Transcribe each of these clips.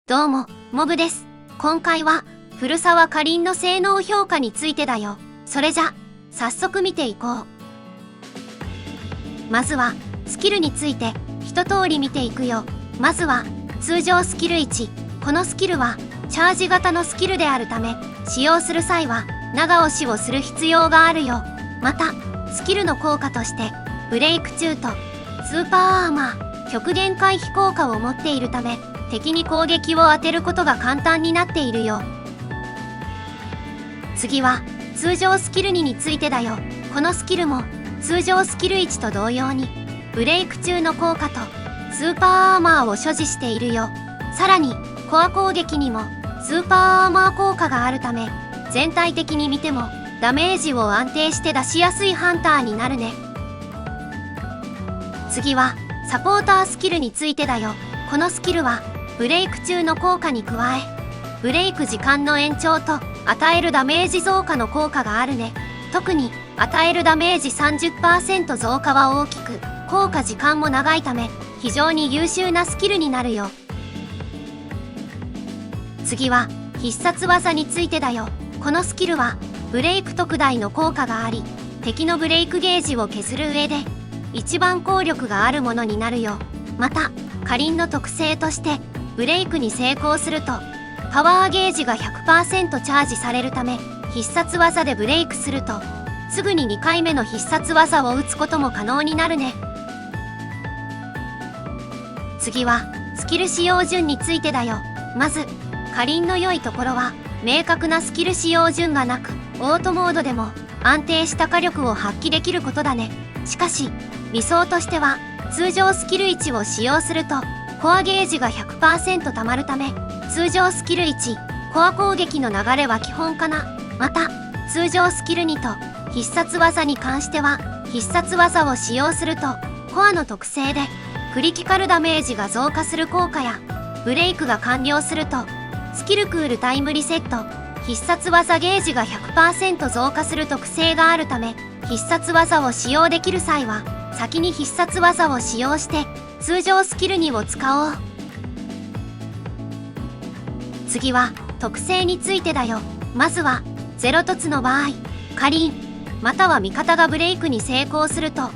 どうも、モブです。今回は、古沢かりんの性能評価についてだよ。それじゃ、早速見ていこう。まずは、スキルについて、一通り見ていくよ。まずは、通常スキル1。このスキルは、チャージ型のスキルであるため、使用する際は、長押しをする必要があるよ。また、スキルの効果として、ブレイク中と、スーパーアーマー、極限回避効果を持っているため、敵に攻撃を当てることが簡単になっているよ。次は通常スキル2についてだよ。このスキルも通常スキル1と同様にブレイク中の効果とスーパーアーマーを所持しているよ。さらにコア攻撃にもスーパーアーマー効果があるため、全体的に見てもダメージを安定して出しやすいハンターになるね。次はサポータースキルについてだよ。このスキルはブレイク中の効果に加え、ブレイク時間の延長と与えるダメージ増加の効果があるね。特に与えるダメージ 30% 増加は大きく、効果時間も長いため非常に優秀なスキルになるよ。次は必殺技についてだよ。このスキルはブレイク特大の効果があり、敵のブレイクゲージを削る上で一番効力があるものになるよ。またかりんの特性としてブレイクに成功するとパワーゲージが 100% チャージされるため、必殺技でブレイクするとすぐに2回目の必殺技を打つことも可能になるね。次はスキル使用順についてだよ。まずかりんの良いところは明確なスキル使用順がなく、オートモードでも安定した火力を発揮できることだね。しかし理想としては通常スキル1を使用するとコアゲージが 100% 貯まるため、通常スキル1コア攻撃の流れは基本かな。また通常スキル2と必殺技に関しては、必殺技を使用するとコアの特性でクリティカルダメージが増加する効果や、ブレイクが完了するとスキルクールタイムリセット、必殺技ゲージが 100% 増加する特性があるため、必殺技を使用できる際は先に必殺技を使用して通常スキル2を使おう。次は特性についてだよ。まずはゼロ凸の場合、かりんまたは味方がブレイクに成功すると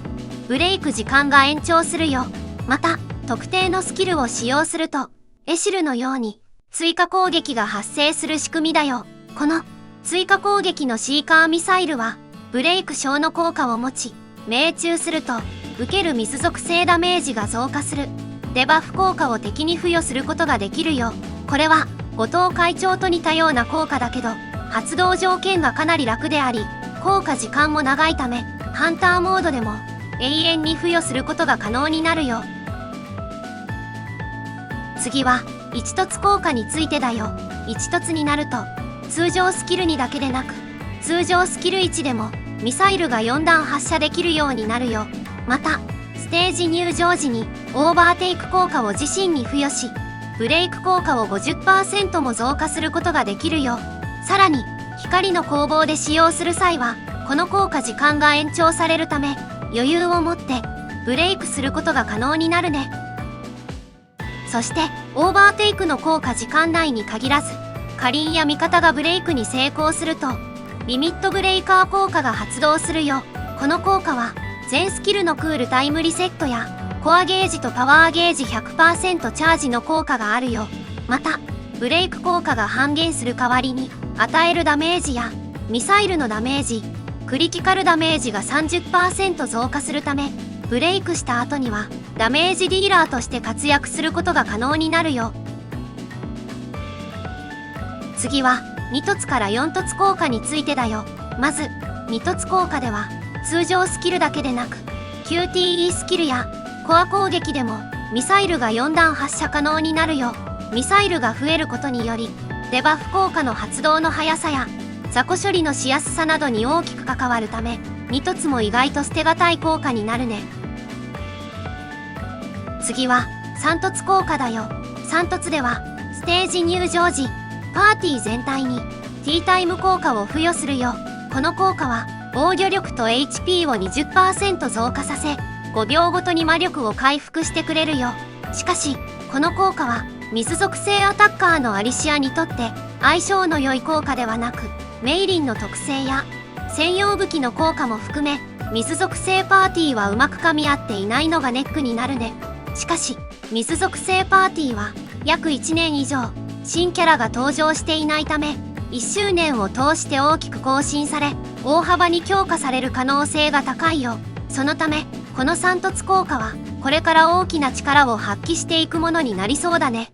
ブレイク時間が延長するよ。また特定のスキルを使用するとエシルのように追加攻撃が発生する仕組みだよ。この追加攻撃のシーカーミサイルはブレイク小の効果を持ち、命中すると受ける水属性ダメージが増加するデバフ効果を敵に付与することができるよ。これは後藤会長と似たような効果だけど、発動条件がかなり楽であり、効果時間も長いためハンターモードでも永遠に付与することが可能になるよ。次は一凸効果についてだよ。一凸になると通常スキル2だけでなく、通常スキル1でもミサイルが4弾発射できるようになるよ。またステージ入場時にオーバーテイク効果を自身に付与し、ブレイク効果を 50% も増加することができるよ。さらに光の攻防で使用する際はこの効果時間が延長されるため、余裕を持ってブレイクすることが可能になるね。そしてオーバーテイクの効果時間内に限らず、かりんや味方がブレイクに成功するとリミットブレイカー効果が発動するよ。この効果は全スキルのクールタイムリセットやコアゲージとパワーゲージ 100% チャージの効果があるよ。またブレイク効果が半減する代わりに与えるダメージやミサイルのダメージ、クリティカルダメージが 30% 増加するため、ブレイクした後にはダメージディーラーとして活躍することが可能になるよ。次は2凸から4凸効果についてだよ。まず2凸効果では通常スキルだけでなく QTE スキルやコア攻撃でもミサイルが4弾発射可能になるよ。ミサイルが増えることによりデバフ効果の発動の速さや雑魚処理のしやすさなどに大きく関わるため、2凸も意外と捨てがたい効果になるね。次は3凸効果だよ。3凸ではステージ入場時パーティー全体にティータイム効果を付与するよ。この効果は防御力と HP を 20% 増加させ、5秒ごとに魔力を回復してくれるよ。しかしこの効果は水属性アタッカーのアリシアにとって相性の良い効果ではなく、メイリンの特性や専用武器の効果も含め、水属性パーティーはうまく噛み合っていないのがネックになるね。しかし水属性パーティーは約1年以上新キャラが登場していないため、1周年を通して大きく更新され大幅に強化される可能性が高いよ。そのためこの3突効果はこれから大きな力を発揮していくものになりそうだね。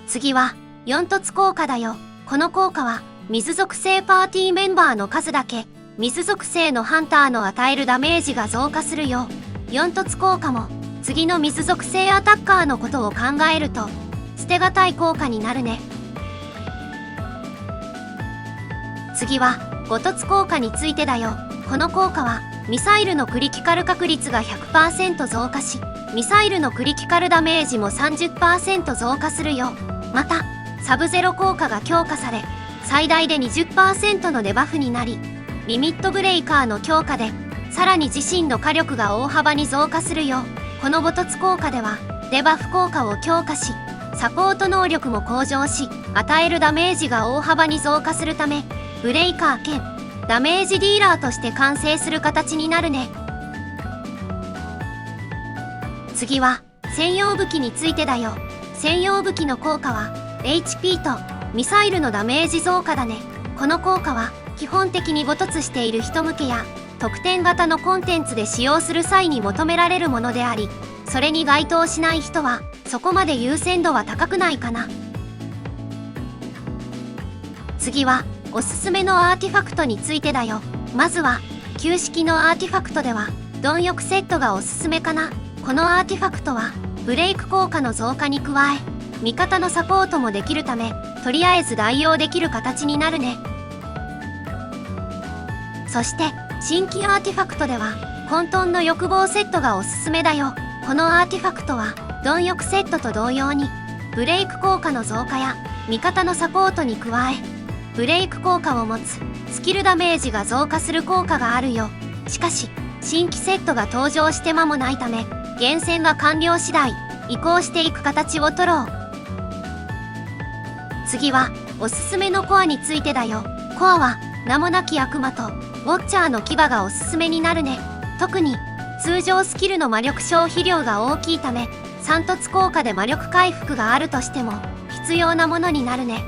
次は4突効果だよ。この効果は水属性パーティーメンバーの数だけ水属性のハンターの与えるダメージが増加するよ。4突効果も次の水属性アタッカーのことを考えると捨てがたい効果になるね。次は5突効果についてだよ。この効果はミサイルのクリティカル確率が 100% 増加し、ミサイルのクリティカルダメージも 30% 増加するよ。またサブゼロ効果が強化され最大で 20% のデバフになり、リミットブレイカーの強化でさらに自身の火力が大幅に増加するよ。この5突効果ではデバフ効果を強化し、サポート能力も向上し、与えるダメージが大幅に増加するため、ブレイカー兼ダメージディーラーとして完成する形になるね。次は専用武器についてだよ。専用武器の効果は HP とミサイルのダメージ増加だね。この効果は基本的に5突している人向けや特典型のコンテンツで使用する際に求められるものであり、それに該当しない人はそこまで優先度は高くないかな。次はおすすめのアーティファクトについてだよ。まずは旧式のアーティファクトでは貪欲セットがおすすめかな。このアーティファクトはブレイク効果の増加に加え味方のサポートもできるため、とりあえず代用できる形になるね。そして新規アーティファクトでは混沌の欲望セットがおすすめだよ。このアーティファクトは貪欲セットと同様にブレイク効果の増加や味方のサポートに加えブレイク効果を持つスキルダメージが増加する効果があるよ。しかし新規セットが登場して間もないため、厳選が完了次第移行していく形を取ろう。次はおすすめのコアについてだよ。コアは名もなき悪魔とウォッチャーの牙がおすすめになるね。特に通常スキルの魔力消費量が大きいため、3突効果で魔力回復があるとしても必要なものになるね。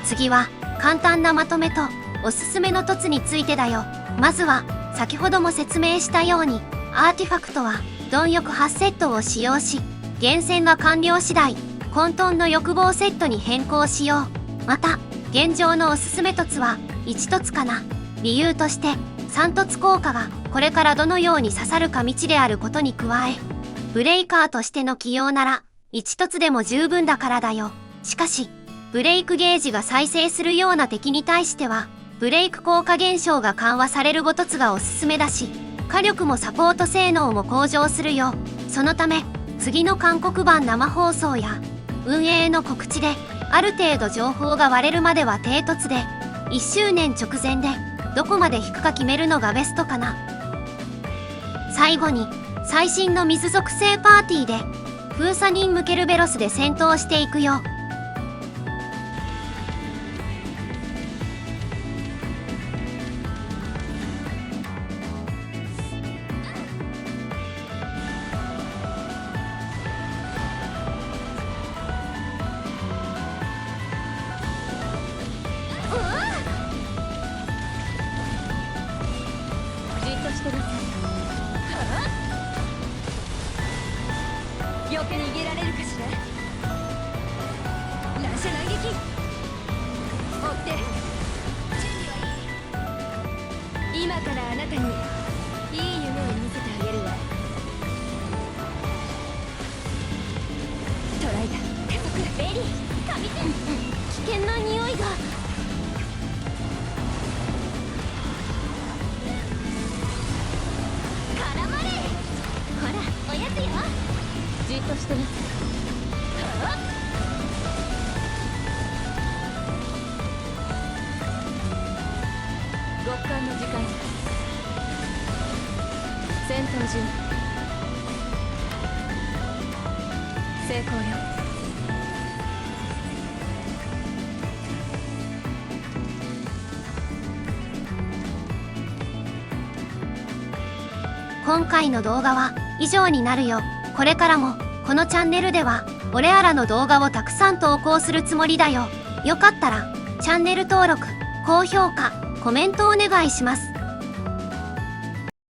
次は簡単なまとめとおすすめの凸についてだよ。まずは先ほども説明したようにアーティファクトは貪欲8セットを使用し、厳選が完了次第混沌の欲望セットに変更しよう。また現状のおすすめ凸は1凸かな。理由として3凸効果がこれからどのように刺さるか未知であることに加え、ブレイカーとしての起用なら1凸でも十分だからだよ。しかしブレイクゲージが再生するような敵に対してはブレイク効果現象が緩和される5凸がおすすめだし、火力もサポート性能も向上するよ。そのため次の韓国版生放送や運営の告知である程度情報が割れるまでは低凸で、1周年直前でどこまで引くか決めるのがベストかな。最後に最新の水属性パーティーで封鎖人ムケルベロスで戦闘していくよ。よく逃げられるかしら。乱射乱撃追って準備はいい。今からあなたにいい夢を見せてあげるわ。トライだ。加速ベリー神線危険な匂いが。絡まれ。ほらおやつよ。じっとしてなさい。極寒の時間。戦闘準備。成功よ。今回の動画は以上になるよ。これからもこのチャンネルでは俺あらの動画をたくさん投稿するつもりだよ。よかったらチャンネル登録、高評価、コメントお願いします。